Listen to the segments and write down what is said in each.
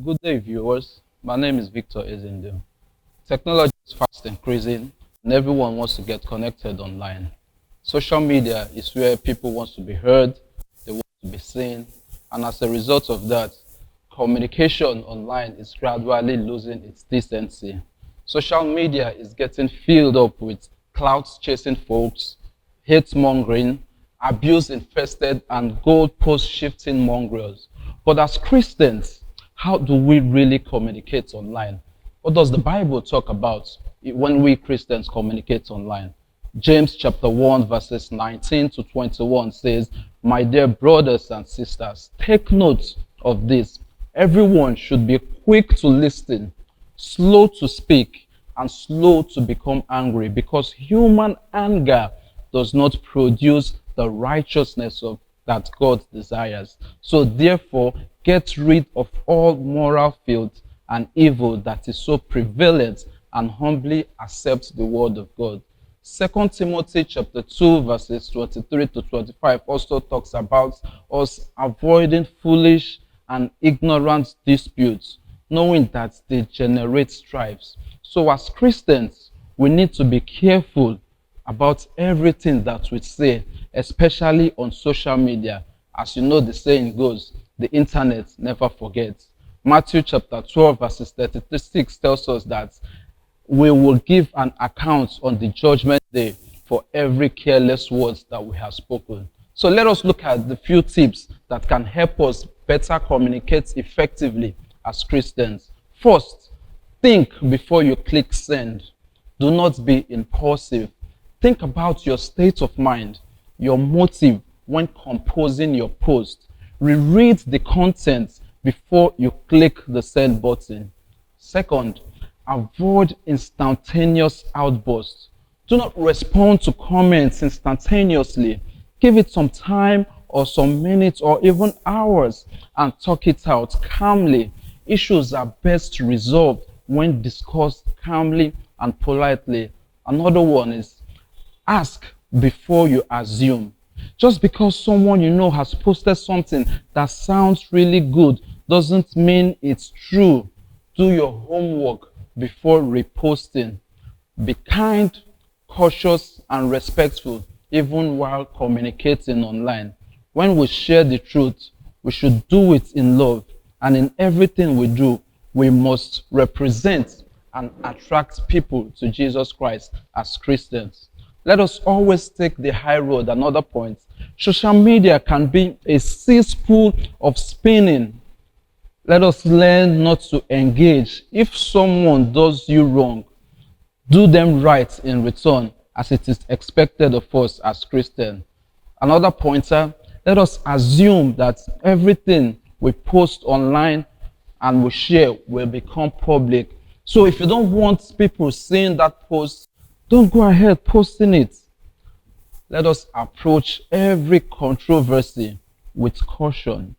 Good day, viewers. My name is Victor Ezindo. Technology is fast increasing, and everyone wants to get connected online. Social media is where people want to be heard, they want to be seen, and as a result of that, communication online is gradually losing its decency. Social media is getting filled up with clouds chasing folks, hate mongering, abuse infested, and goalpost shifting mongrels. But as Christians, how do we really communicate online? What does the Bible talk about when we Christians communicate online? James chapter 1 verses 19 to 21 says, "My dear brothers and sisters, take note of this. Everyone should be quick to listen, slow to speak, and slow to become angry, because human anger does not produce the righteousness that God desires. So therefore, get rid of all moral filth and evil that is so prevalent, and humbly accept the word of God." 2 Timothy chapter 2 verses 23 to 25 also talks about us avoiding foolish and ignorant disputes, knowing that they generate strifes. So as Christians, we need to be careful about everything that we say, especially on social media. As you know, the saying goes, the internet never forgets. Matthew chapter 12 verses 36 tells us that we will give an account on the judgment day for every careless words that we have spoken. So let us look at the few tips that can help us better communicate effectively as Christians. First, think before you click send. Do not be impulsive. Think about your state of mind, your motive when composing your post. Reread the content before you click the send button. Second, avoid instantaneous outbursts. Do not respond to comments instantaneously. Give it some time or some minutes or even hours and talk it out calmly. Issues are best resolved when discussed calmly and politely. Another one is ask before you assume. Just because someone you know has posted something that sounds really good doesn't mean it's true. Do your homework before reposting. Be kind, cautious, and respectful even while communicating online. When we share the truth, we should do it in love, and in everything we do, we must represent and attract people to Jesus Christ as Christians. Let us always take the high road. Another point, social media can be a cesspool of spinning. Let us learn not to engage. If someone does you wrong, do them right in return, as it is expected of us as Christians. Another pointer, let us assume that everything we post online and we share will become public. So if you don't want people seeing that post, don't go ahead posting it. Let us approach every controversy with caution.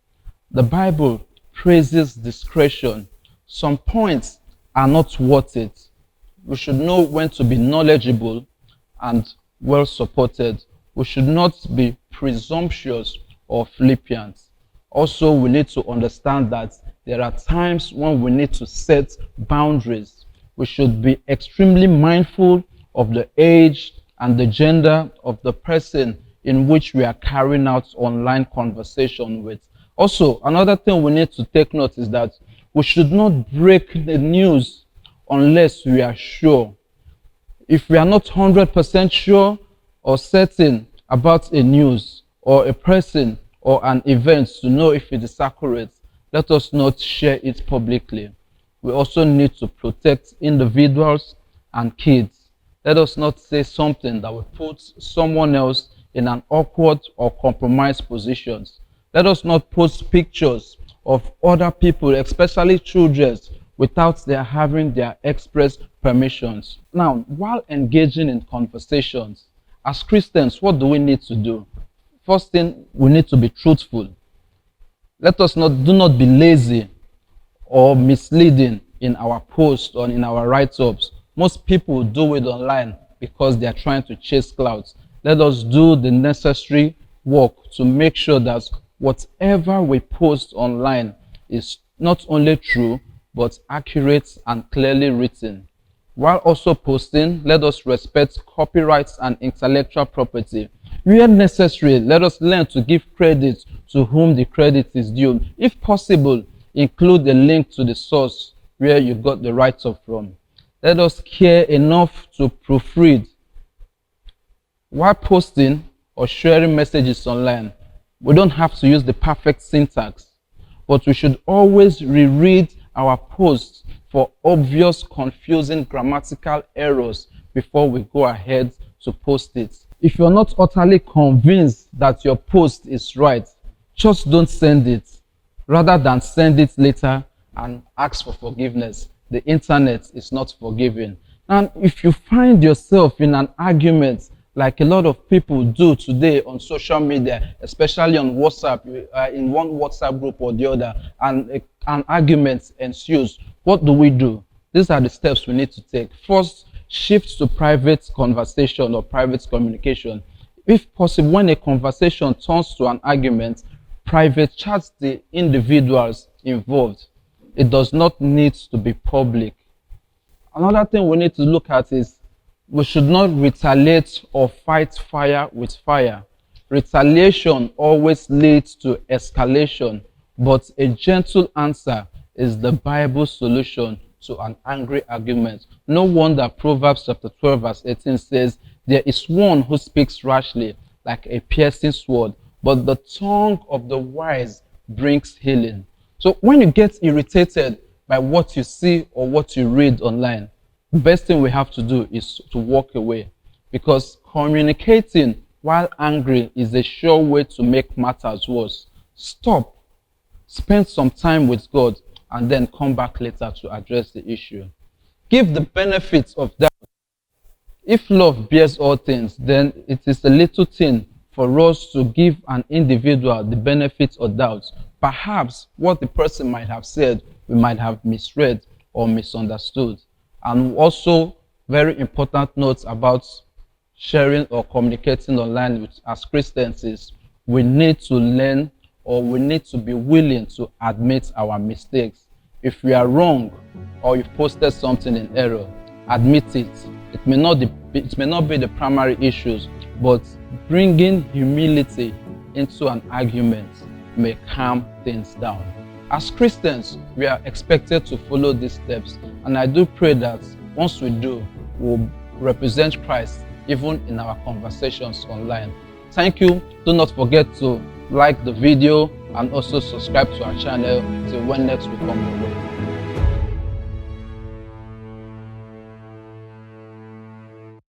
The Bible praises discretion. Some points are not worth it. We should know when to be knowledgeable and well supported. We should not be presumptuous or flippant. Also, we need to understand that there are times when we need to set boundaries. We should be extremely mindful of the age and the gender of the person in which we are carrying out online conversation with. Also, another thing we need to take note is that we should not break the news unless we are sure. If we are not 100% sure or certain about a news or a person or an event to know if it is accurate, let us not share it publicly. We also need to protect individuals and kids. Let us not say something that will put someone else in an awkward or compromised positions. Let us not post pictures of other people, especially children, without their having their express permissions. Now, while engaging in conversations, as Christians, what do we need to do? First thing, we need to be truthful. Do not be lazy or misleading in our posts or in our write-ups. Most people do it online because they are trying to chase clouds. Let us do the necessary work to make sure that whatever we post online is not only true, but accurate and clearly written. While also posting, let us respect copyrights and intellectual property. Where necessary, let us learn to give credit to whom the credit is due. If possible, include a link to the source where you got the rights from. Let us care enough to proofread. While posting or sharing messages online, we don't have to use the perfect syntax, but we should always reread our posts for obvious confusing grammatical errors before we go ahead to post it. If you're not utterly convinced that your post is right, just don't send it. Rather than send it later and ask for forgiveness, the internet is not forgiving. And if you find yourself in an argument like a lot of people do today on social media, especially on WhatsApp, in one WhatsApp group or the other, and an argument ensues, what do? These are the steps we need to take. First, shift to private conversation or private communication. If possible, when a conversation turns to an argument, private chat the individuals involved. It does not need to be public. Another thing we need to look at is we should not retaliate or fight fire with fire. Retaliation always leads to escalation, but a gentle answer is the Bible's solution to an angry argument. No wonder Proverbs chapter 12 verse 18 says, "There is one who speaks rashly like a piercing sword, but the tongue of the wise brings healing." So when you get irritated by what you see or what you read online, the best thing we have to do is to walk away, because communicating while angry is a sure way to make matters worse. Stop, spend some time with God, and then come back later to address the issue. Give the benefits of doubt. If love bears all things, then it is a little thing for us to give an individual the benefit of doubt. Perhaps what the person might have said, we might have misread or misunderstood. And also, very important notes about sharing or communicating online with, as Christians, is we need to learn, or we need to be willing to admit our mistakes. If we are wrong or you've posted something in error, admit it. It may not be the primary issues, but bringing humility into an argument may calm things down. As Christians, we are expected to follow these steps, and I do pray that once we do, we'll represent Christ even in our conversations online. Thank you. Do not forget to like the video and also subscribe to our channel till when next we come your way.